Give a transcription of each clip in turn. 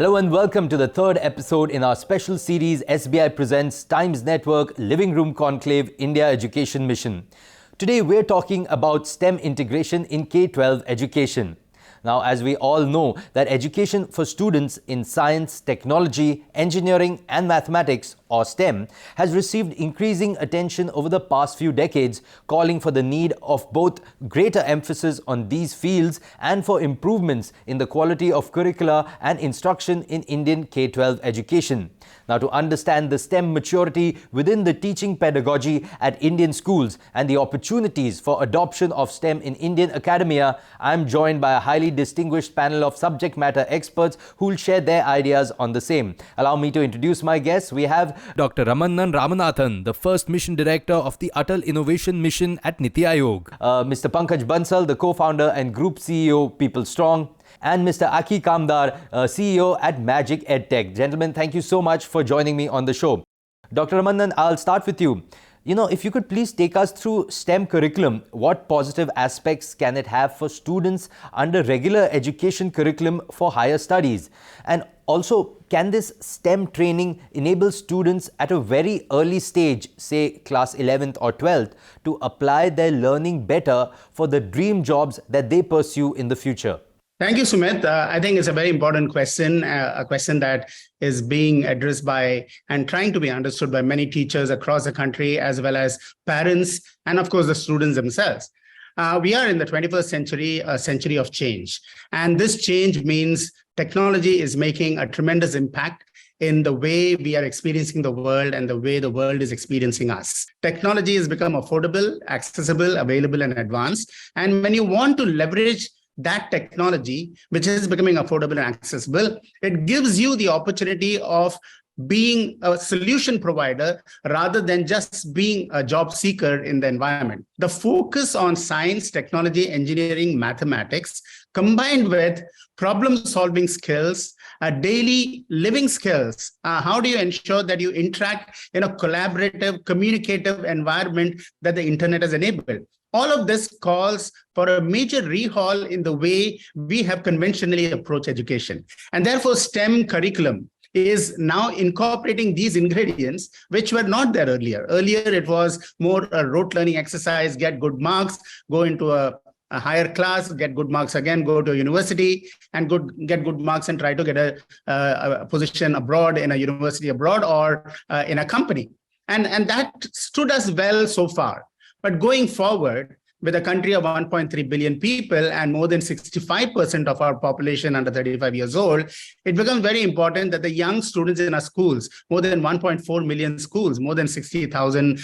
Hello and welcome to the third episode in our special series SBI Presents Times Network Living Room Conclave India Education Mission. Today we're talking about STEM integration in K12 education. Now, as we all know that education for students in science, technology, engineering and mathematics or STEM has received increasing attention over the past few decades, calling for the need of both greater emphasis on these fields and for improvements in the quality of curricula and instruction in Indian K12 education. Now, to understand the STEM maturity within the teaching pedagogy at Indian schools and the opportunities for adoption of STEM in Indian academia, I am joined by a highly distinguished panel of subject matter experts who will share their ideas on the same. Allow me to introduce my guests. We have Dr. Ramannan Ramanathan, the first mission director of the Atal Innovation Mission at Niti Aayog. Mr. Pankaj Bansal, the co-founder and group CEO, People Strong. And Mr. Aki Kamdar, CEO at Magic EdTech. Gentlemen, thank you so much for joining me on the show. Dr. Ramannan, I'll start with you. If you could please take us through STEM curriculum, what positive aspects can it have for students under regular education curriculum for higher studies? And also, can this STEM training enable students at a very early stage, say class 11th or 12th, to apply their learning better for the dream jobs that they pursue in the future? Thank you, Sumit. I think it's a very important question, a question that is being addressed by and trying to be understood by many teachers across the country, as well as parents and, of course, the students themselves. We are in the 21st century, a century of change. And this change means technology is making a tremendous impact in the way we are experiencing the world and the way the world is experiencing us. Technology has become affordable, accessible, available, and advanced. And when you want to leverage that technology, which is becoming affordable and accessible, it gives you the opportunity of being a solution provider rather than just being a job seeker in the environment. The focus on science, technology, engineering, mathematics, combined with problem-solving skills, daily living skills. How do you ensure that you interact in a collaborative, communicative environment that the internet has enabled? All of this calls for a major rehaul in the way we have conventionally approached education. And therefore, STEM curriculum is now incorporating these ingredients, which were not there earlier. Earlier, it was more a rote learning exercise, get good marks, go into a higher class, get good marks again, go to a university and get good marks and try to get a position abroad in a university abroad or in a company. And that stood us well so far. But going forward, with a country of 1.3 billion people and more than 65% of our population under 35 years old, it becomes very important that the young students in our schools, more than 1.4 million schools, more than 600,000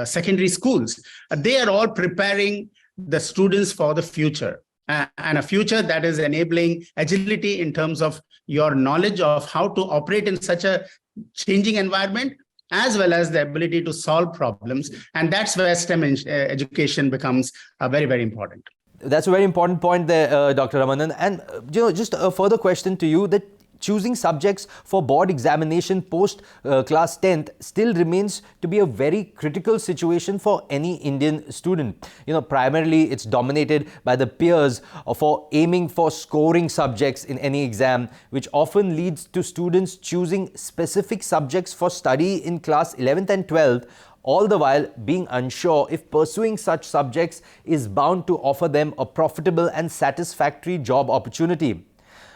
secondary schools, they are all preparing the students for the future. And a future that is enabling agility in terms of your knowledge of how to operate in such a changing environment, as well as the ability to solve problems. And that's where STEM education becomes very, very important. That's a very important point there, Dr. Ramanan. And just a further question to you, that choosing subjects for board examination post class 10th still remains to be a very critical situation for any Indian student. Primarily it's dominated by the peers for aiming for scoring subjects in any exam, which often leads to students choosing specific subjects for study in class 11th and 12th, all the while being unsure if pursuing such subjects is bound to offer them a profitable and satisfactory job opportunity.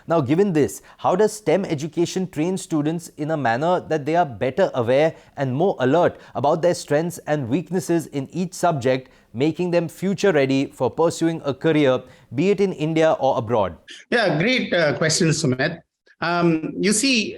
Now, given this, how does STEM education train students in a manner that they are better aware and more alert about their strengths and weaknesses in each subject, making them future ready for pursuing a career, be it in India or abroad? Yeah, great question, Sumit. You see,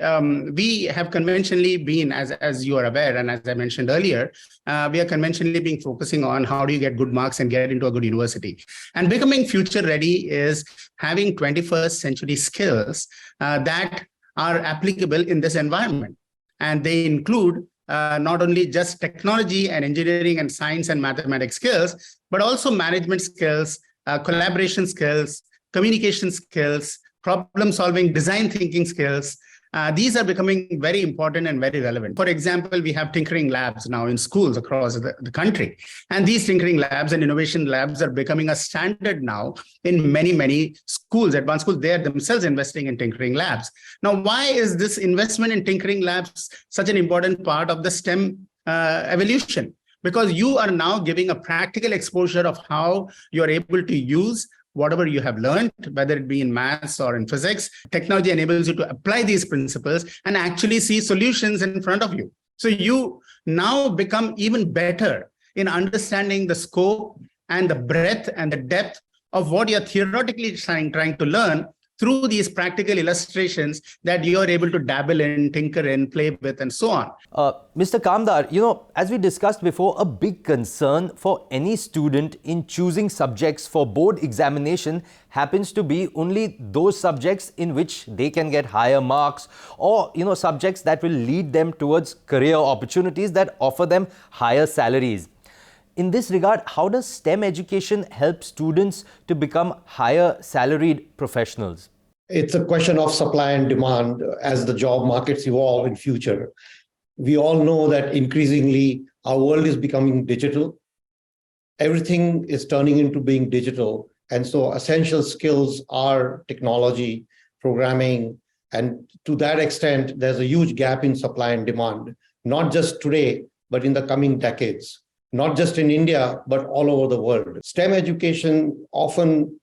we have conventionally been, as you are aware, and as I mentioned earlier, we are conventionally been focusing on how do you get good marks and get into a good university. And becoming future ready is having 21st century skills that are applicable in this environment. And they include not only just technology and engineering and science and mathematics skills, but also management skills, collaboration skills, communication skills, problem-solving, design thinking skills, these are becoming very important and very relevant. For example, we have tinkering labs now in schools across the country. And these tinkering labs and innovation labs are becoming a standard now in many, many schools, advanced schools. They are themselves investing in tinkering labs. Now, why is this investment in tinkering labs such an important part of the STEM evolution? Because you are now giving a practical exposure of how you are able to use whatever you have learned, whether it be in maths or in physics. Technology enables you to apply these principles and actually see solutions in front of you. So you now become even better in understanding the scope and the breadth and the depth of what you're theoretically trying to learn through these practical illustrations that you're able to dabble in, tinker in, play with, and so on. Mr. Kamdar, as we discussed before, a big concern for any student in choosing subjects for board examination happens to be only those subjects in which they can get higher marks, or, subjects that will lead them towards career opportunities that offer them higher salaries. In this regard, how does STEM education help students to become higher salaried professionals? It's a question of supply and demand as the job markets evolve in future. We all know that increasingly our world is becoming digital. Everything is turning into being digital. And so essential skills are technology, programming, and to that extent, there's a huge gap in supply and demand, not just today, but in the coming decades. Not just in India, but all over the world. STEM education often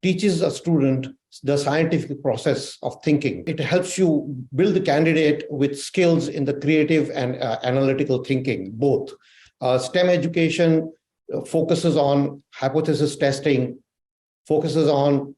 teaches a student the scientific process of thinking. It helps you build the candidate with skills in the creative and analytical thinking, both. STEM education focuses on hypothesis testing, focuses on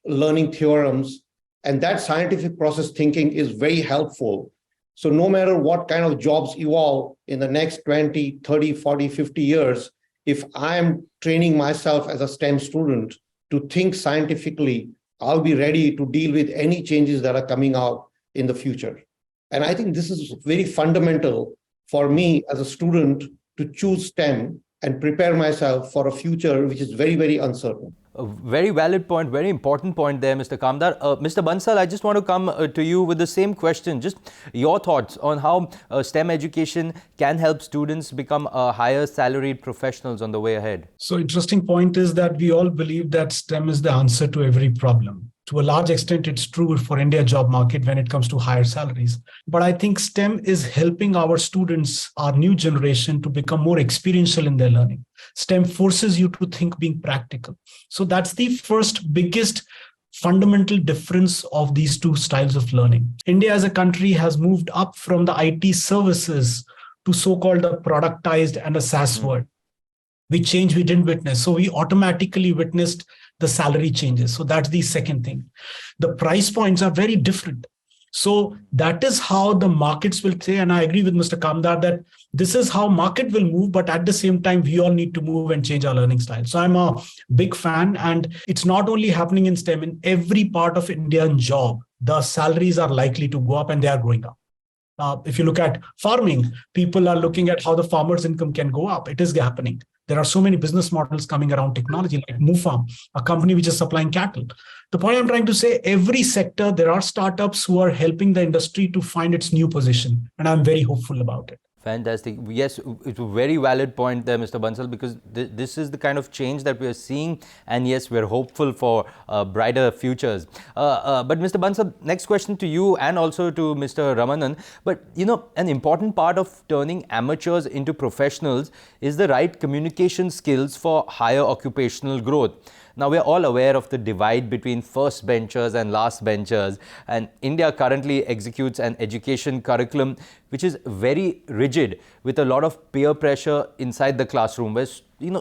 learning theorems, and that scientific process thinking is very helpful. So no matter what kind of jobs evolve in the next 20, 30, 40, 50 years, if I'm training myself as a STEM student to think scientifically, I'll be ready to deal with any changes that are coming out in the future. And I think this is very fundamental for me as a student to choose STEM and prepare myself for a future which is very, very uncertain. A very valid point, very important point there, Mr. Kamdar. Mr. Bansal, I just want to come to you with the same question. Just your thoughts on how STEM education can help students become higher salaried professionals on the way ahead. So interesting point is that we all believe that STEM is the answer to every problem. To a large extent, it's true for India job market when it comes to higher salaries. But I think STEM is helping our students, our new generation, to become more experiential in their learning. STEM forces you to think being practical. So that's the first biggest fundamental difference of these two styles of learning. India as a country has moved up from the IT services to so-called a productized and a SaaS world. We change we didn't witness. So we automatically witnessed the salary changes. So that's the second thing. The price points are very different. So that is how the markets will say, and I agree with Mr. Kamdar that this is how market will move, but at the same time, we all need to move and change our learning style. So I'm a big fan, and it's not only happening in STEM, in every part of Indian job, the salaries are likely to go up and they are going up. If you look at farming, people are looking at how the farmer's income can go up. It is happening. There are so many business models coming around technology like MooFarm, a company which is supplying cattle. The point I'm trying to say, every sector, there are startups who are helping the industry to find its new position. And I'm very hopeful about it. Fantastic. Yes, it's a very valid point there, Mr. Bansal, because this is the kind of change that we are seeing. And yes, we're hopeful for brighter futures. But Mr. Bansal, next question to you and also to Mr. Ramanan. But, an important part of turning amateurs into professionals is the right communication skills for higher occupational growth. Now, we're all aware of the divide between first benchers and last benchers, and India currently executes an education curriculum which is very rigid, with a lot of peer pressure inside the classroom, where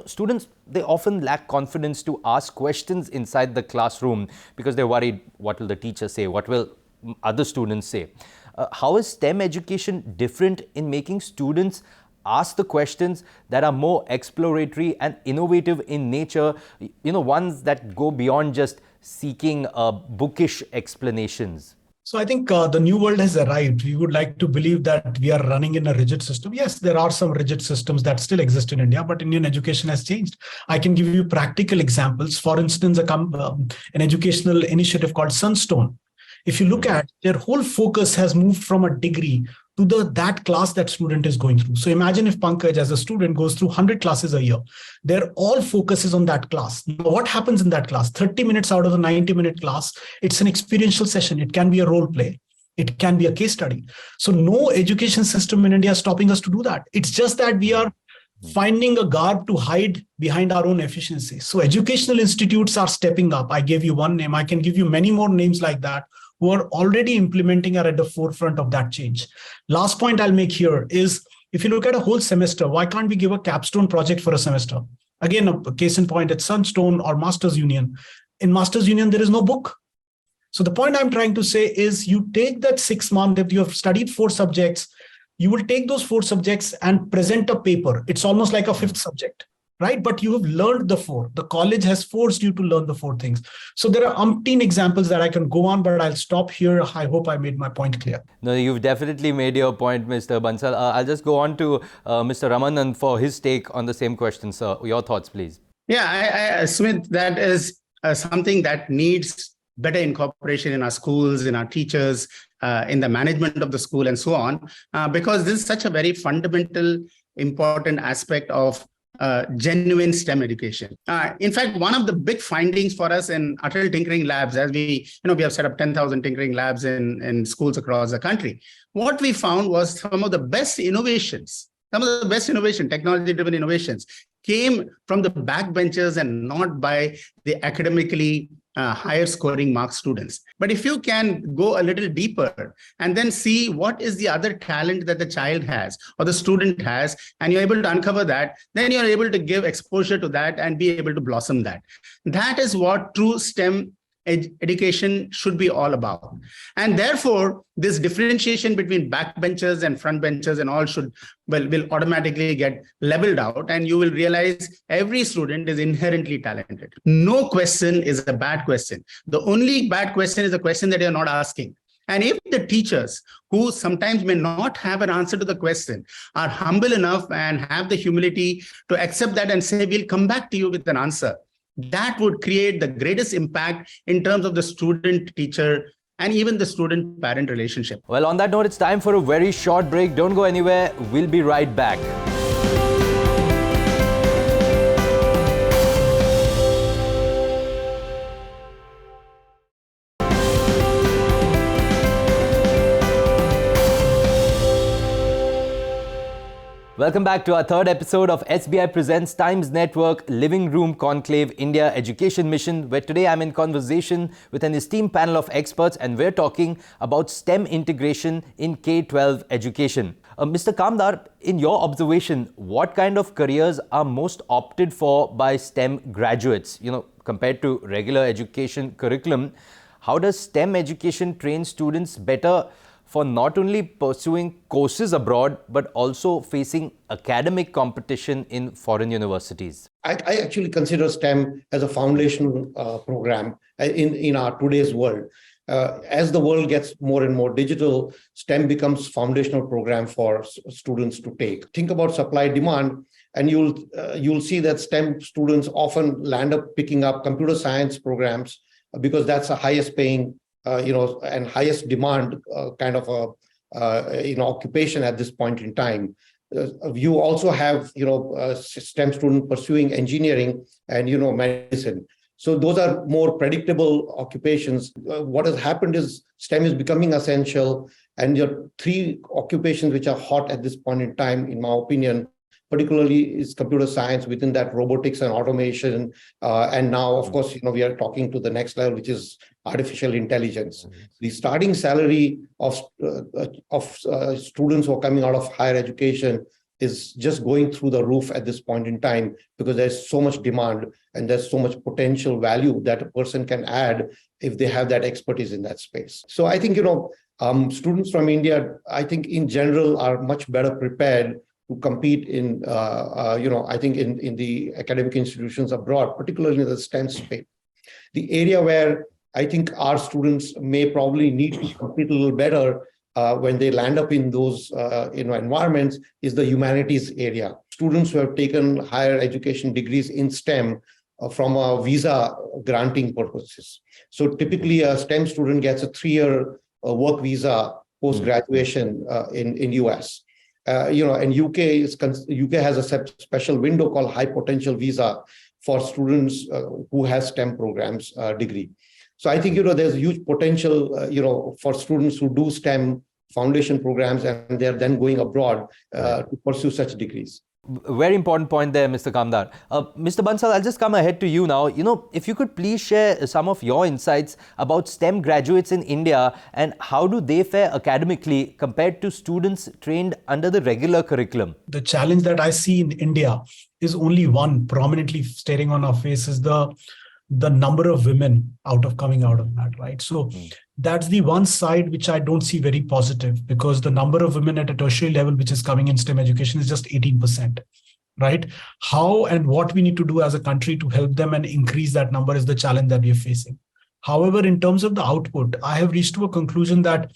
students, they often lack confidence to ask questions inside the classroom because they're worried, what will the teacher say, what will other students say. How is STEM education different in making students ask the questions that are more exploratory and innovative in nature, ones that go beyond just seeking bookish explanations? So I think the new world has arrived. We would like to believe that we are running in a rigid system. Yes, there are some rigid systems that still exist in India, but Indian education has changed. I can give you practical examples. For instance, an educational initiative called Sunstone If you look at their whole focus has moved from a degree to that class that student is going through. So imagine if Pankaj as a student goes through 100 classes a year, their all focus is on that class. Now, what happens in that class? 30 minutes out of the 90-minute class, it's an experiential session. It can be a role play. It can be a case study. So no education system in India is stopping us to do that. It's just that we are finding a garb to hide behind our own efficiency. So educational institutes are stepping up. I gave you one name. I can give you many more names like that who are already implementing, are at the forefront of that change. Last point I'll make here is, if you look at a whole semester, why can't we give a capstone project for a semester? Again, a case in point at Sunstone or Masters Union. In Masters Union, there is no book. So the point I'm trying to say is, you take that 6 months, if you have studied 4 subjects, you will take those 4 subjects and present a paper. It's almost like a 5th subject, right? But you have learned the 4. The college has forced you to learn the 4 things. So there are umpteen examples that I can go on, but I'll stop here. I hope I made my point clear. No, you've definitely made your point, Mr. Bansal. I'll just go on to Mr. Ramanan for his take on the same question, sir. Your thoughts, please. Yeah, Smith, that is something that needs better incorporation in our schools, in our teachers, in the management of the school and so on, because this is such a very fundamental, important aspect of genuine STEM education. In fact, one of the big findings for us in Atal Tinkering Labs, as we have set up 10,000 tinkering labs in schools across the country, what we found was some of the best innovations, technology-driven innovations, came from the backbenchers and not by the academically higher scoring mark students. But if you can go a little deeper and then see what is the other talent that the child has or the student has, and you're able to uncover that, then you're able to give exposure to that and be able to blossom that. That is what true STEM education should be all about. And therefore, this differentiation between backbenchers and frontbenchers and all will automatically get leveled out, and you will realize every student is inherently talented. No question is a bad question. The only bad question is a question that you're not asking. And if the teachers, who sometimes may not have an answer to the question, are humble enough and have the humility to accept that and say, we'll come back to you with an answer, that would create the greatest impact in terms of the student-teacher and even the student-parent relationship. Well, on that note, it's time for a very short break. Don't go anywhere. We'll be right back. Welcome back to our third episode of SBI Presents Times Network Living Room Conclave India Education Mission, where today I'm in conversation with an esteemed panel of experts and we're talking about STEM integration in K12 education. Mr. Kamdar, in your observation, what kind of careers are most opted for by STEM graduates? Compared to regular education curriculum, how does STEM education train students better for not only pursuing courses abroad, but also facing academic competition in foreign universities? I actually consider STEM as a foundational program in our today's world. As the world gets more and more digital, STEM becomes foundational program for students to take. Think about supply demand, and you'll see that STEM students often land up picking up computer science programs because that's the highest paying and highest demand kind of a occupation at this point in time. You also have STEM students pursuing engineering and medicine. So those are more predictable occupations. What has happened is STEM is becoming essential, and your 3 occupations which are hot at this point in time, in my opinion, particularly is computer science, within that robotics and automation. And now, of course, we are talking to the next level, which is artificial intelligence. The starting salary of students who are coming out of higher education is just going through the roof at this point in time, because there's so much demand and there's so much potential value that a person can add if they have that expertise in that space. So I think, students from India, I think in general are much better prepared to compete in, I think in the academic institutions abroad, particularly in the STEM space. The area where I think our students may probably need to compete a little better when they land up in those environments is the humanities area. Students who have taken higher education degrees in STEM from a visa granting purposes. So typically a STEM student gets a 3-year work visa post-graduation in US. And UK has a special window called high potential visa for students who has STEM programs degree. So I think, there's huge potential, for students who do STEM foundation programs and they're then going abroad to pursue such degrees. Very important point there, Mr. Kamdar. Mr. Bansal, I'll just come ahead to you now. If you could please share some of your insights about STEM graduates in India and how do they fare academically compared to students trained under the regular curriculum? The challenge that I see in India is only one prominently staring on our face is the number of women coming out of that, right? So that's the one side which I don't see very positive, because the number of women at a tertiary level which is coming in STEM education is just 18%, right? How and what we need to do as a country to help them and increase that number is the challenge that we are facing. However, in terms of the output, I have reached to a conclusion that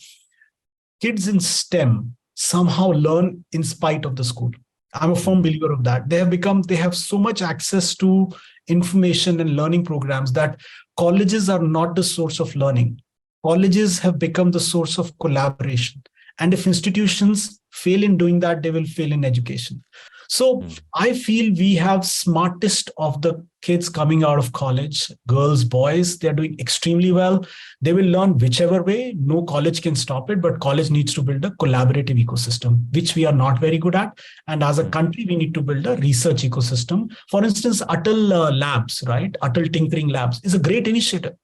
kids in STEM somehow learn in spite of the school. I'm a firm believer of that. They have so much access to information and learning programs that colleges are not the source of learning. Colleges have become the source of collaboration. And if institutions fail in doing that, they will fail in education. So I feel we have smartest of the kids coming out of college, girls, boys, they're doing extremely well. They will learn whichever way. No college can stop it, but college needs to build a collaborative ecosystem, which we are not very good at. And as a country, we need to build a research ecosystem. For instance, Atal Labs, right? Atal Tinkering Labs is a great initiative.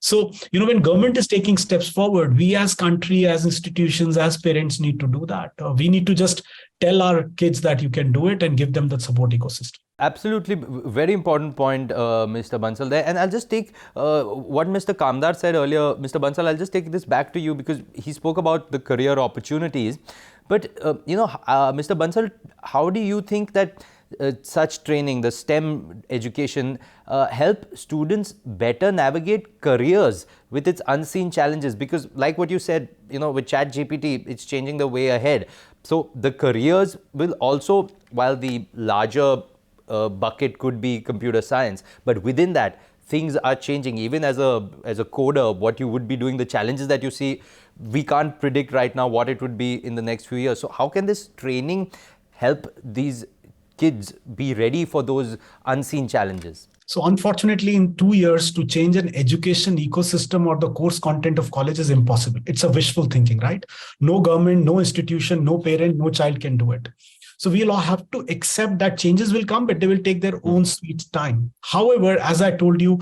So, when government is taking steps forward, we as country, as institutions, as parents need to do that. We need to just tell our kids that you can do it and give them the support ecosystem. Absolutely. Very important point, Mr. Bansal there. And I'll just take what Mr. Kamdar said earlier. Mr. Bansal, I'll just take this back to you because he spoke about the career opportunities. But, Mr. Bansal, how do you think that such training, the STEM education, help students better navigate careers with its unseen challenges? Because like what you said, with ChatGPT, it's changing the way ahead. So the careers will also, while the larger bucket could be computer science, but within that, things are changing. Even as a coder, what you would be doing, the challenges that you see, we can't predict right now what it would be in the next few years. So how can this training help these kids be ready for those unseen challenges? So unfortunately, in 2 years, to change an education ecosystem or the course content of college is impossible. It's a wishful thinking, right? No government, no institution, no parent, no child can do it. So we'll all have to accept that changes will come, but they will take their own sweet time. However, as I told you,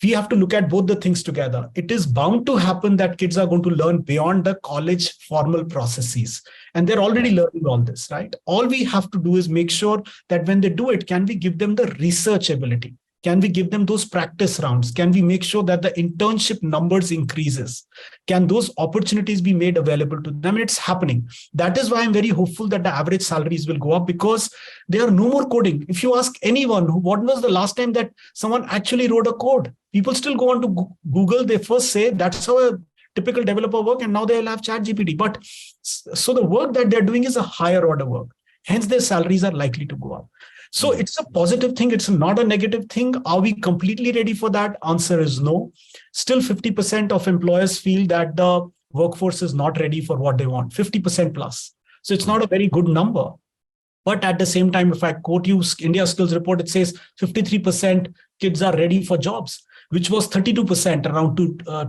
we have to look at both the things together. It is bound to happen that kids are going to learn beyond the college formal processes. And they're already learning all this, right? All we have to do is make sure that when they do it, can we give them the research ability? Can we give them those practice rounds? Can we make sure that the internship numbers increases? Can those opportunities be made available to them? It's happening. That is why I'm very hopeful that the average salaries will go up, because there are no more coding. If you ask anyone, what was the last time that someone actually wrote a code? People still go on to Google. They first say that's how a typical developer work, and now they'll have ChatGPT. But so the work that they're doing is a higher order work. Hence, their salaries are likely to go up. So it's a positive thing. It's not a negative thing. Are we completely ready for that? Answer is no. Still 50% of employers feel that the workforce is not ready for what they want, 50% plus. So it's not a very good number. But at the same time, if I quote you, India Skills Report, it says 53% kids are ready for jobs, which was 32% around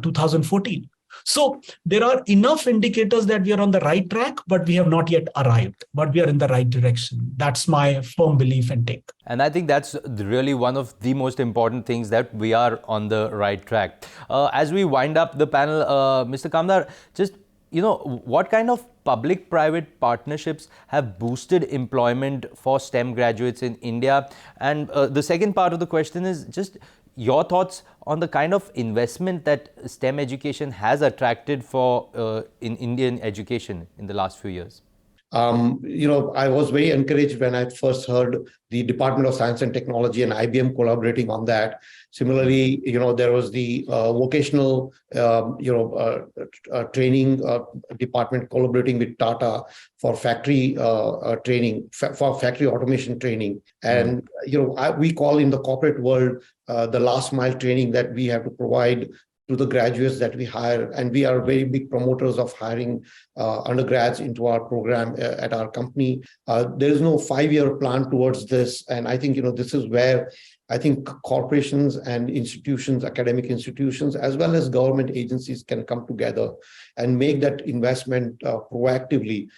2014. So there are enough indicators that we are on the right track, but we have not yet arrived, but we are in the right direction. That's my firm belief and take. And I think that's really one of the most important things, that we are on the right track. As we wind up the panel, Mr. Kamdar, just, what kind of public-private partnerships have boosted employment for STEM graduates in India? And the second part of the question is just your thoughts on the kind of investment that STEM education has attracted for in Indian education in the last few years. I was very encouraged when I first heard the Department of Science and Technology and IBM collaborating on that. Similarly, there was the vocational, training department collaborating with Tata for factory training, for factory automation training. And, we call in the corporate world the last mile training that we have to provide to the graduates that we hire. And we are very big promoters of hiring undergrads into our program at our company. There is no 5-year plan towards this. And I think, this is where I think corporations and institutions, academic institutions, as well as government agencies can come together and make that investment proactively.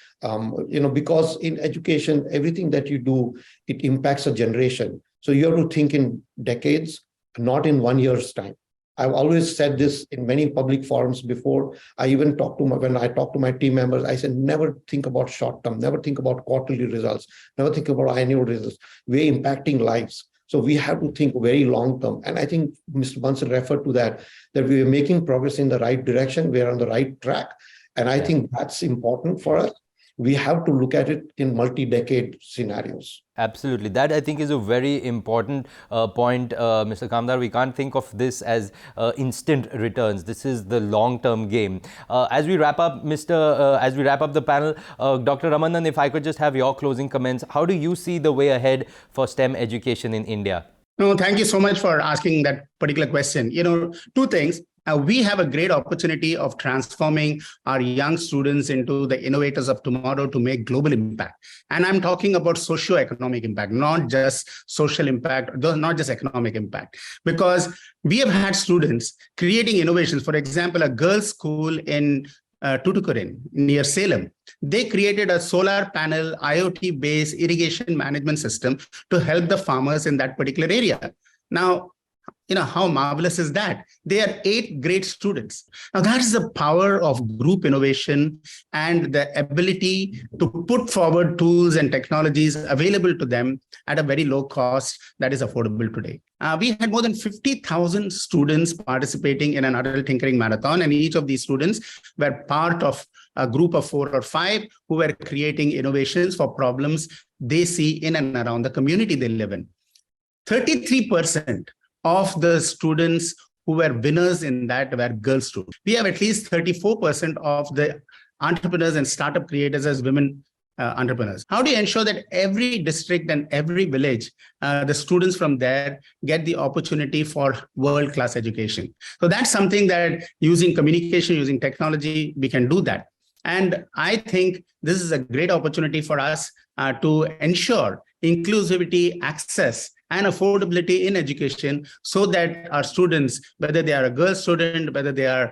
Because in education, everything that you do, it impacts a generation. So you have to think in decades, not in 1 year's time. I've always said this in many public forums before. I even when I talk to my team members, I said, never think about short term, never think about quarterly results, never think about annual results. We're impacting lives. So we have to think very long term. And I think Mr. Bansal referred to that we are making progress in the right direction. We're on the right track. And I think that's important for us. We have to look at it in multi-decade scenarios. Absolutely. That, I think, is a very important point, Mr. Kamdar. We can't think of this as instant returns. This is the long-term game. As we wrap up, the panel, Dr. Ramandan, if I could just have your closing comments. How do you see the way ahead for STEM education in India? No, thank you so much for asking that particular question. Two things. We have a great opportunity of transforming our young students into the innovators of tomorrow to make global impact. And I'm talking about socio-economic impact, not just social impact, not just economic impact, because we have had students creating innovations. For example, a girls' school in Tuticorin near Salem, they created a solar panel IoT-based irrigation management system to help the farmers in that particular area. Now, how marvelous is that? They are 8th grade students. Now, that is the power of group innovation and the ability to put forward tools and technologies available to them at a very low cost that is affordable today. We had more than 50,000 students participating in an adult tinkering marathon, and each of these students were part of a group of 4 or 5 who were creating innovations for problems they see in and around the community they live in. 33% of the students who were winners in that were girl students. We have at least 34% of the entrepreneurs and startup creators as women entrepreneurs. How do you ensure that every district and every village, the students from there get the opportunity for world-class education? So that's something that using communication, using technology, we can do that. And I think this is a great opportunity for us to ensure inclusivity, access, and affordability in education so that our students, whether they are a girl student, whether they are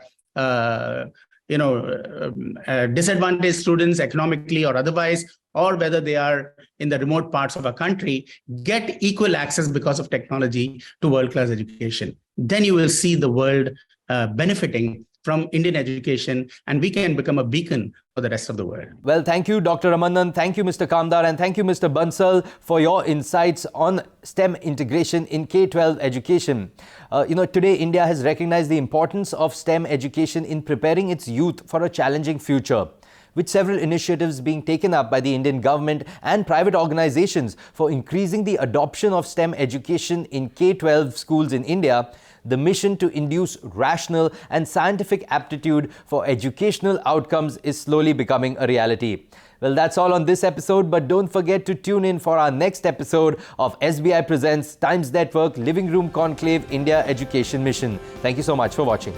disadvantaged students economically or otherwise, or whether they are in the remote parts of our country, get equal access because of technology to world-class education. Then you will see the world benefiting from Indian education, and we can become a beacon for the rest of the world. Well, thank you, Dr. Ramandan. Thank you, Mr. Kamdar. And thank you, Mr. Bansal, for your insights on STEM integration in K12 education. Today, India has recognized the importance of STEM education in preparing its youth for a challenging future, with several initiatives being taken up by the Indian government and private organizations for increasing the adoption of STEM education in K12 schools in India. The mission to induce rational and scientific aptitude for educational outcomes is slowly becoming a reality. Well, that's all on this episode, but don't forget to tune in for our next episode of SBI Presents Times Network Living Room Conclave India Education Mission. Thank you so much for watching.